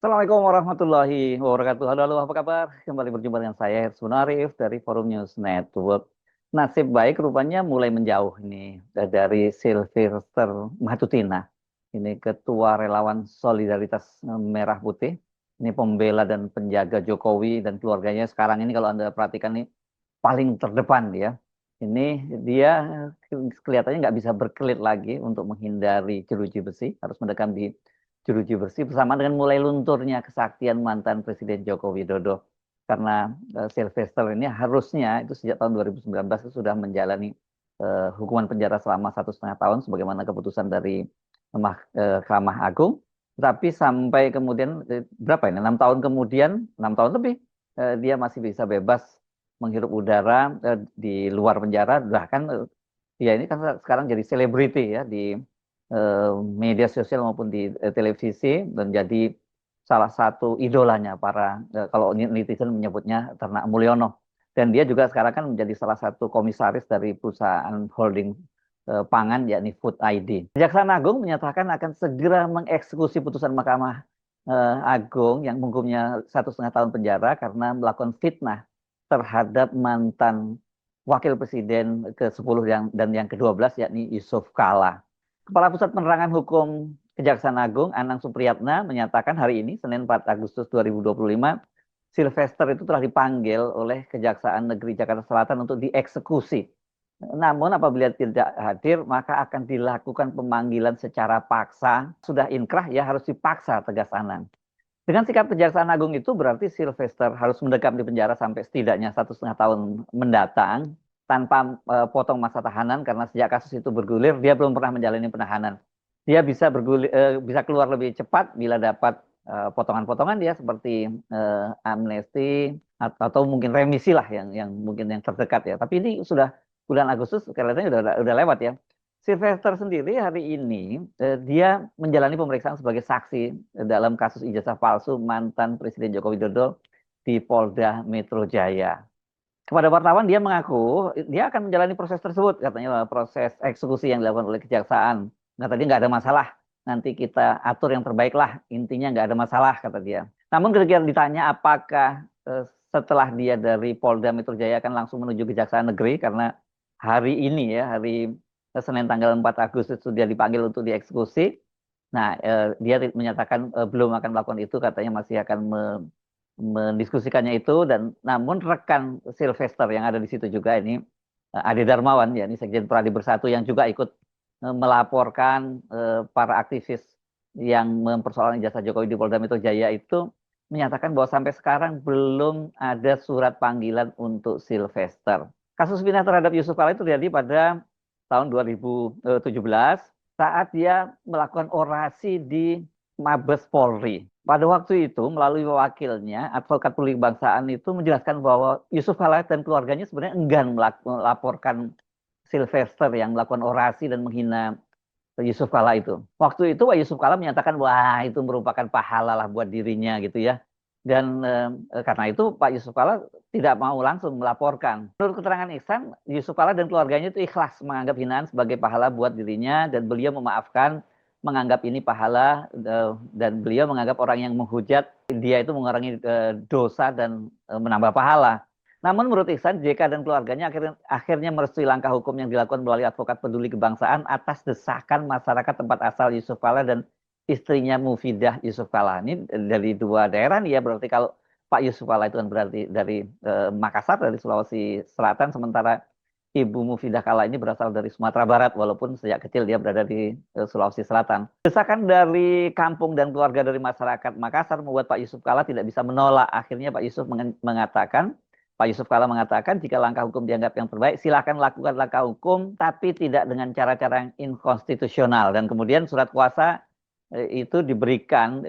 Assalamualaikum warahmatullahi wabarakatuh. Halo, halo, apa kabar? Kembali berjumpa dengan saya, Hersun Arif dari Forum News Network. Nasib baik rupanya mulai menjauh ini dari Sylvester Matutina. Ini Ketua Relawan Solidaritas Merah Putih. Ini pembela dan penjaga Jokowi dan keluarganya. Sekarang ini kalau Anda perhatikan nih, paling terdepan dia. Ini dia kelihatannya nggak bisa berkelit lagi untuk menghindari jeruji besi, harus mendekam di jeruji besi bersama dengan mulai lunturnya kesaktian mantan Presiden Joko Widodo. Karena Sylvester ini harusnya itu sejak tahun 2019 itu sudah menjalani hukuman penjara selama 1,5 tahun sebagaimana keputusan dari Mahkamah Agung. Tapi sampai kemudian berapa ini? 6 tahun kemudian, 6 tahun lebih dia masih bisa bebas menghirup udara di luar penjara. Bahkan dia ini kan sekarang jadi selebriti ya di eh, media sosial maupun di televisi dan jadi salah satu idolanya para kalau netizen menyebutnya Ternak Mulyono. Dan dia juga sekarang kan menjadi salah satu komisaris dari perusahaan holding pangan yakni Food ID. Kejaksaan Agung menyatakan akan segera mengeksekusi putusan Mahkamah Agung yang menghukumnya 1,5 tahun penjara karena melakukan fitnah terhadap mantan Wakil Presiden ke-10 dan yang ke-12 yakni Yusuf Kala. Kepala Pusat Penerangan Hukum Kejaksaan Agung Anang Supriyatna menyatakan hari ini Senin 4 Agustus 2025 Sylvester itu telah dipanggil oleh Kejaksaan Negeri Jakarta Selatan untuk dieksekusi. Namun apabila tidak hadir maka akan dilakukan pemanggilan secara paksa. Sudah inkrah ya harus dipaksa, tegas Anang. Dengan sikap Kejaksaan Agung itu berarti Sylvester harus mendekam di penjara sampai setidaknya 1,5 tahun mendatang tanpa potong masa tahanan karena sejak kasus itu bergulir dia belum pernah menjalani penahanan. Dia bisa bisa keluar lebih cepat bila dapat potongan-potongan dia seperti amnesti atau mungkin remisi lah yang mungkin yang terdekat ya. Tapi ini sudah bulan Agustus kelihatannya udah lewat ya. Sylvester sendiri hari ini dia menjalani pemeriksaan sebagai saksi dalam kasus ijazah palsu mantan Presiden Joko Widodo di Polda Metro Jaya. Kepada wartawan dia mengaku dia akan menjalani proses tersebut, katanya proses eksekusi yang dilakukan oleh kejaksaan. Nah tadi nggak ada masalah, nanti kita atur yang terbaik lah, intinya nggak ada masalah kata dia. Namun ketika ditanya apakah setelah dia dari Polda Metro Jaya akan langsung menuju Kejaksaan Negeri karena hari ini ya hari Senin tanggal 4 Agustus sudah dipanggil untuk dieksekusi. Nah, dia menyatakan belum akan melakukan itu, katanya masih akan mendiskusikannya itu dan namun rekan Sylvester yang ada di situ juga ini Ade Darmawan ya ini Sekjen Pradi Bersatu yang juga ikut melaporkan para aktivis yang mempersoalkan ijazah Jokowi di Polda Metro Jaya itu menyatakan bahwa sampai sekarang belum ada surat panggilan untuk Sylvester. Kasus pindah terhadap Yusuf Kala itu terjadi pada tahun 2017 saat dia melakukan orasi di Mabes Polri. Pada waktu itu melalui wakilnya, advokat publik kebangsaan itu menjelaskan bahwa Yusuf Kala dan keluarganya sebenarnya enggan melaporkan Sylvester yang melakukan orasi dan menghina Yusuf Kala itu. Waktu itu Pak Yusuf Kala menyatakan wah itu merupakan pahala lah buat dirinya gitu ya. Dan karena itu Pak Yusuf Kala tidak mau langsung melaporkan. Menurut keterangan Ihsan, Yusuf Kala dan keluarganya itu ikhlas menganggap hinaan sebagai pahala buat dirinya dan beliau memaafkan menganggap ini pahala dan beliau menganggap orang yang menghujat dia itu mengurangi dosa dan menambah pahala. Namun menurut Ihsan, JK dan keluarganya akhirnya merestui langkah hukum yang dilakukan melalui advokat peduli kebangsaan atas desakan masyarakat tempat asal Yusuf Kala dan istrinya Mufidah Yusuf Kala. Ini dari dua daerah nih ya, berarti kalau Pak Yusuf Kala itu kan berarti dari Makassar, dari Sulawesi Selatan, sementara Ibu Mufidah Kala ini berasal dari Sumatera Barat, walaupun sejak kecil dia berada di Sulawesi Selatan. Desakan dari kampung dan keluarga dari masyarakat Makassar membuat Pak Yusuf Kala tidak bisa menolak. Akhirnya Pak Yusuf Kala mengatakan jika langkah hukum dianggap yang terbaik, silakan lakukan langkah hukum, tapi tidak dengan cara-cara yang inkonstitusional. Dan kemudian surat kuasa itu diberikan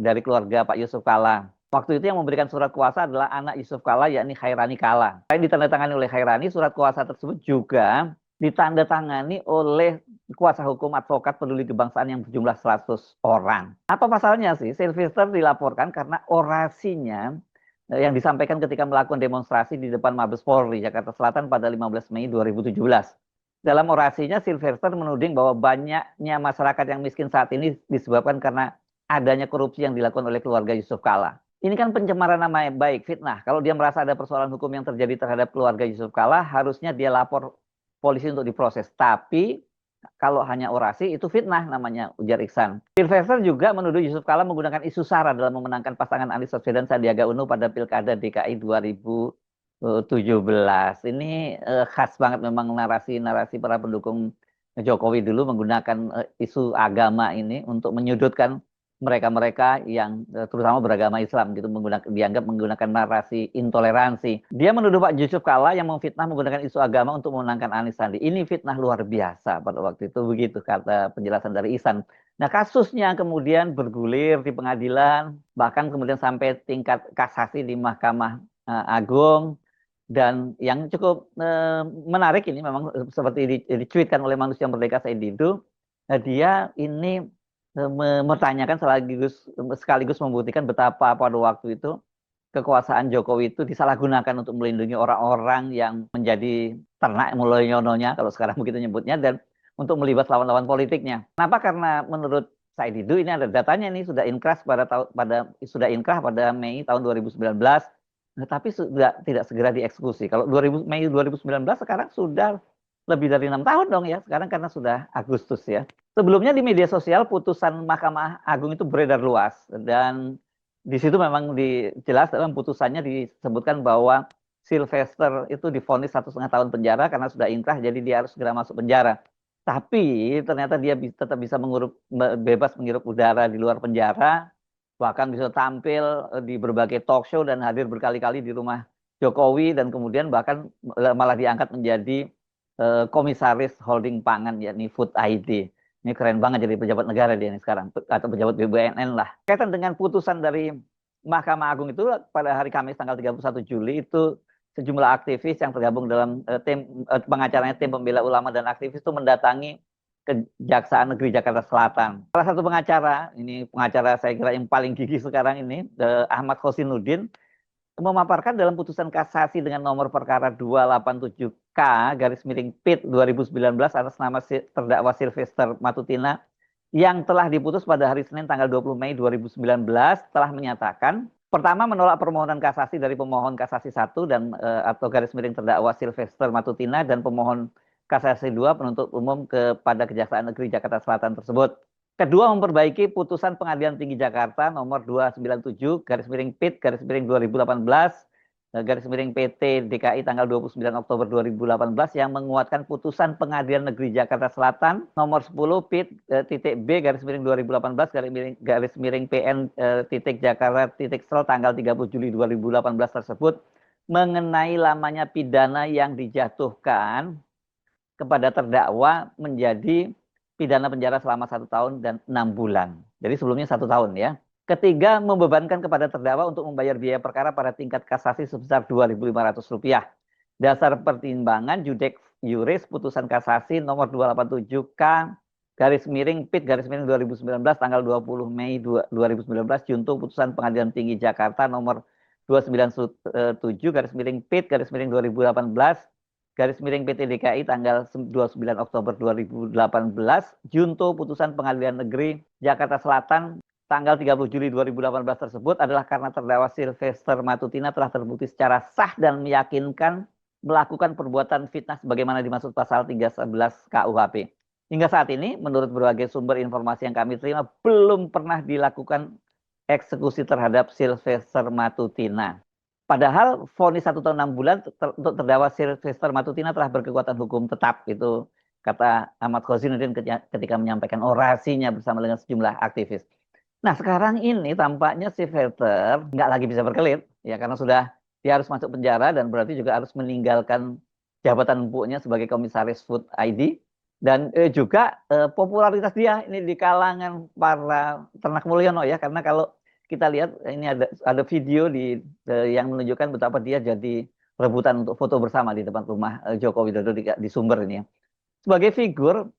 dari keluarga Pak Yusuf Kala. Waktu itu yang memberikan surat kuasa adalah anak Yusuf Kala, yakni Khairani Kala. Selain ditandatangani oleh Khairani, surat kuasa tersebut juga ditandatangani oleh kuasa hukum advokat peduli kebangsaan yang berjumlah 100 orang. Apa pasalnya sih? Sylvester dilaporkan karena orasinya yang disampaikan ketika melakukan demonstrasi di depan Mabes Polri Jakarta Selatan pada 15 Mei 2017. Dalam orasinya, Sylvester menuding bahwa banyaknya masyarakat yang miskin saat ini disebabkan karena adanya korupsi yang dilakukan oleh keluarga Yusuf Kala. Ini kan pencemaran nama baik, fitnah. Kalau dia merasa ada persoalan hukum yang terjadi terhadap keluarga Yusuf Kala, harusnya dia lapor polisi untuk diproses. Tapi kalau hanya orasi itu fitnah namanya, ujar Iksan. Sylvester juga menuduh Yusuf Kala menggunakan isu SARA dalam memenangkan pasangan Anies Baswedan Sandiaga Uno pada Pilkada DKI 2017. Ini khas banget memang narasi-narasi para pendukung Jokowi dulu menggunakan isu agama ini untuk menyudutkan mereka-mereka yang terutama beragama Islam gitu, dianggap menggunakan narasi intoleransi. Dia menuduh Pak Yusuf Kala yang memfitnah menggunakan isu agama untuk memenangkan Anies Sandi. Ini fitnah luar biasa pada waktu itu, begitu kata penjelasan dari Ihsan. Nah, kasusnya kemudian bergulir di pengadilan, bahkan kemudian sampai tingkat kasasi di Mahkamah Agung. Dan yang cukup menarik ini memang seperti dicuitkan oleh Manusia Merdeka Said Didu, dia ini mempertanyakan sekaligus membuktikan betapa pada waktu itu kekuasaan Jokowi itu disalahgunakan untuk melindungi orang-orang yang menjadi ternak mulyononya, kalau sekarang begitu nyebutnya, dan untuk melibas lawan-lawan politiknya. Kenapa? Karena menurut Said Didu ini ada datanya, ini sudah inkrah pada Mei tahun 2019, tapi sudah tidak segera dieksekusi. Kalau Mei 2019 sekarang sudah lebih dari 6 tahun dong ya, sekarang karena sudah Agustus ya. Sebelumnya di media sosial putusan Mahkamah Agung itu beredar luas, dan di situ memang jelas dalam putusannya disebutkan bahwa Sylvester itu divonis 1,5 tahun penjara karena sudah inkrah, jadi dia harus segera masuk penjara. Tapi ternyata dia tetap bisa bebas menghirup udara di luar penjara, bahkan bisa tampil di berbagai talk show dan hadir berkali-kali di rumah Jokowi, dan kemudian bahkan malah diangkat menjadi komisaris holding pangan, yakni Food ID. Ini keren banget jadi pejabat negara dia ini sekarang, atau pejabat BUMN lah. Kaitan dengan putusan dari Mahkamah Agung itu, pada hari Kamis tanggal 31 Juli itu sejumlah aktivis yang tergabung dalam tim pengacaranya tim pembela ulama dan aktivis itu mendatangi Kejaksaan Negeri Jakarta Selatan. Salah satu pengacara, ini pengacara saya kira yang paling gigih sekarang ini, Ahmad Khosinuddin, memaparkan dalam putusan kasasi dengan nomor perkara 287K/PIT 2019 atas nama terdakwa Sylvester Matutina yang telah diputus pada hari Senin tanggal 20 Mei 2019 telah menyatakan, pertama, menolak permohonan kasasi dari pemohon kasasi 1 dan atau terdakwa Sylvester Matutina dan pemohon kasasi 2 penuntut umum kepada Kejaksaan Negeri Jakarta Selatan tersebut. Kedua, memperbaiki putusan Pengadilan Tinggi Jakarta nomor 297/PIT/2018/PT DKI tanggal 29 Oktober 2018 yang menguatkan putusan Pengadilan Negeri Jakarta Selatan nomor 10 PIT-B/2018/PN-PN-Jakarta-Sel tanggal 30 Juli 2018 tersebut mengenai lamanya pidana yang dijatuhkan kepada terdakwa menjadi pidana penjara selama 1 tahun dan 6 bulan. Jadi sebelumnya 1 tahun ya. Ketiga, membebankan kepada terdakwa untuk membayar biaya perkara pada tingkat kasasi sebesar Rp2.500. Dasar pertimbangan Judek Juris putusan kasasi nomor 287K/PIT 2019 tanggal 20 Mei 2019 junto putusan Pengadilan Tinggi Jakarta nomor 297/PIT 2018/PT DKI tanggal 29 Oktober 2018 junto putusan Pengadilan Negeri Jakarta Selatan tanggal 30 Juli 2018 tersebut adalah karena terdakwa Sylvester Matutina telah terbukti secara sah dan meyakinkan melakukan perbuatan fitnah sebagaimana dimaksud pasal 311 KUHP. Hingga saat ini, menurut berbagai sumber informasi yang kami terima, belum pernah dilakukan eksekusi terhadap Sylvester Matutina. Padahal vonis 1 tahun 6 bulan untuk terdakwa Sylvester Matutina telah berkekuatan hukum tetap, itu kata Ahmad Khosinuddin ketika menyampaikan orasinya bersama dengan sejumlah aktivis. Nah, sekarang ini tampaknya Sylvester nggak lagi bisa berkelit ya, karena dia harus masuk penjara dan berarti juga harus meninggalkan jabatan empuknya sebagai komisaris Food ID, dan juga popularitas dia ini di kalangan para ternak mulyono ya, karena kalau kita lihat ini ada video yang menunjukkan betapa dia jadi rebutan untuk foto bersama di depan rumah Joko Widodo di Sumber ini ya. Sebagai figur,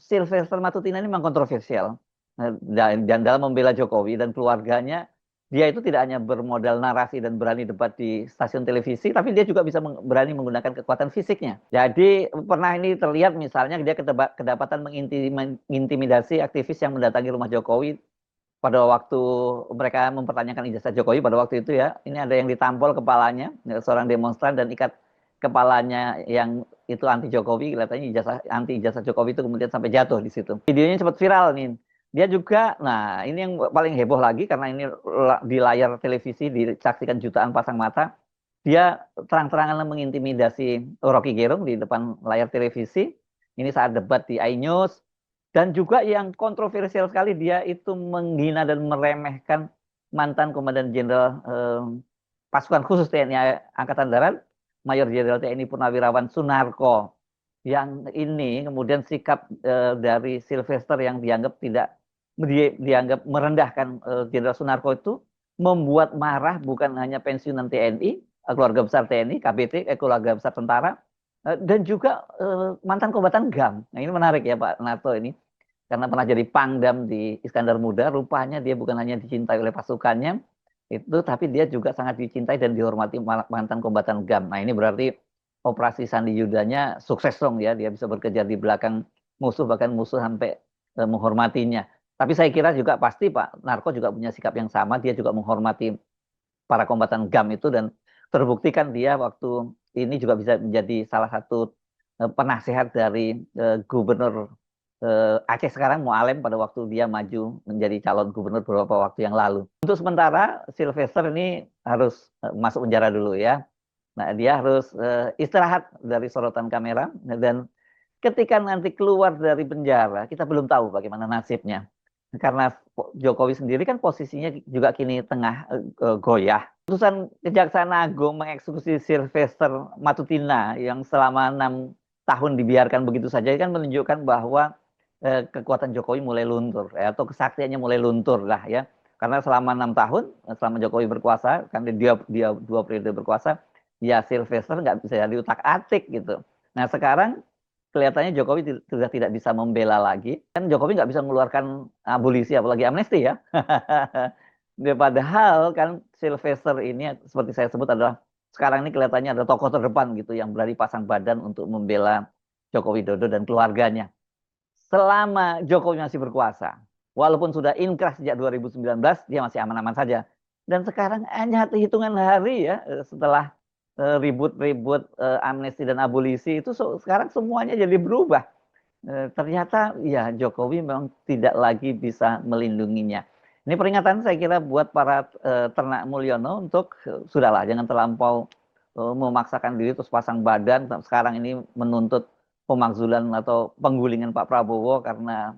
Sylvester Matutina ini memang kontroversial, dan dalam membela Jokowi dan keluarganya, dia itu tidak hanya bermodal narasi dan berani debat di stasiun televisi, tapi dia juga bisa berani menggunakan kekuatan fisiknya. Jadi pernah ini terlihat misalnya dia kedapatan mengintimidasi aktivis yang mendatangi rumah Jokowi pada waktu mereka mempertanyakan ijazah Jokowi pada waktu itu ya, ini ada yang ditampol kepalanya, seorang demonstran dan ikat kepalanya yang itu anti Jokowi, kelihatannya anti ijazah Jokowi itu kemudian sampai jatuh di situ. Videonya sempat viral nih. Dia juga, nah ini yang paling heboh lagi karena ini di layar televisi disaksikan jutaan pasang mata. Dia terang-terangan mengintimidasi Rocky Gerung di depan layar televisi. Ini saat debat di iNews. Dan juga yang kontroversial sekali, dia itu menghina dan meremehkan mantan Komandan Jenderal Pasukan Khusus TNI Angkatan Darat, Mayor Jenderal TNI Purnawirawan Sunarko. Yang ini kemudian sikap dari Sylvester yang dianggap merendahkan Jenderal Sunarko itu membuat marah bukan hanya pensiunan TNI, keluarga besar TNI, KBT, keluarga besar tentara, dan juga mantan kombatan GAM. Nah ini menarik ya Pak Narto ini. Karena pernah jadi pangdam di Iskandar Muda, rupanya dia bukan hanya dicintai oleh pasukannya, itu tapi dia juga sangat dicintai dan dihormati mantan kombatan GAM. Nah ini berarti operasi Sandi Yudanya sukses dong ya, dia bisa bekerja di belakang musuh, bahkan musuh sampai menghormatinya. Tapi saya kira juga pasti Pak Narko juga punya sikap yang sama, dia juga menghormati para kombatan GAM itu dan terbuktikan dia waktu ini juga bisa menjadi salah satu penasehat dari Gubernur Aceh sekarang Mualem pada waktu dia maju menjadi calon gubernur beberapa waktu yang lalu. Untuk sementara Sylvester ini harus masuk penjara dulu ya. Nah dia harus istirahat dari sorotan kamera dan ketika nanti keluar dari penjara kita belum tahu bagaimana nasibnya. Karena Jokowi sendiri kan posisinya juga kini tengah goyah. Putusan Kejaksaan Agung mengeksekusi Sylvester Matutina yang selama 6 tahun dibiarkan begitu saja kan menunjukkan bahwa kekuatan Jokowi mulai luntur ya, atau kesaktiannya mulai luntur lah ya. Karena selama 6 tahun, selama Jokowi berkuasa, kan dia 2 periode berkuasa, ya Sylvester nggak bisa diutak-atik gitu. Nah sekarang kelihatannya Jokowi sudah tidak bisa membela lagi. Kan Jokowi nggak bisa mengeluarkan abolisi, apalagi amnesti ya. Padahal kan Sylvester ini seperti saya sebut adalah sekarang ini kelihatannya ada tokoh terdepan gitu yang berani pasang badan untuk membela Joko Widodo dan keluarganya. Selama Jokowi masih berkuasa, walaupun sudah inkrah sejak 2019, dia masih aman-aman saja. Dan sekarang hanya hitungan hari ya setelah ribut-ribut amnesti dan abolisi itu sekarang semuanya jadi berubah. Ternyata ya Jokowi memang tidak lagi bisa melindunginya. Ini peringatan saya kira buat para ternak Mulyono untuk sudahlah jangan terlampau memaksakan diri terus pasang badan. Sekarang ini menuntut pemakzulan atau penggulingan Pak Prabowo karena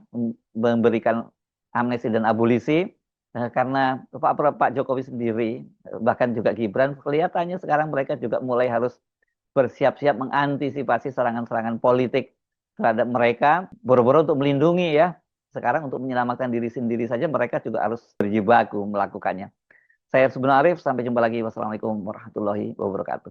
memberikan amnesti dan abolisi. Karena Pak Jokowi sendiri bahkan juga Gibran kelihatannya sekarang mereka juga mulai harus bersiap-siap mengantisipasi serangan-serangan politik terhadap mereka, boro-boro untuk melindungi ya. Sekarang untuk menyelamatkan diri sendiri saja mereka juga harus berjibaku melakukannya. Saya Arif, sampai jumpa lagi. Wassalamualaikum warahmatullahi wabarakatuh.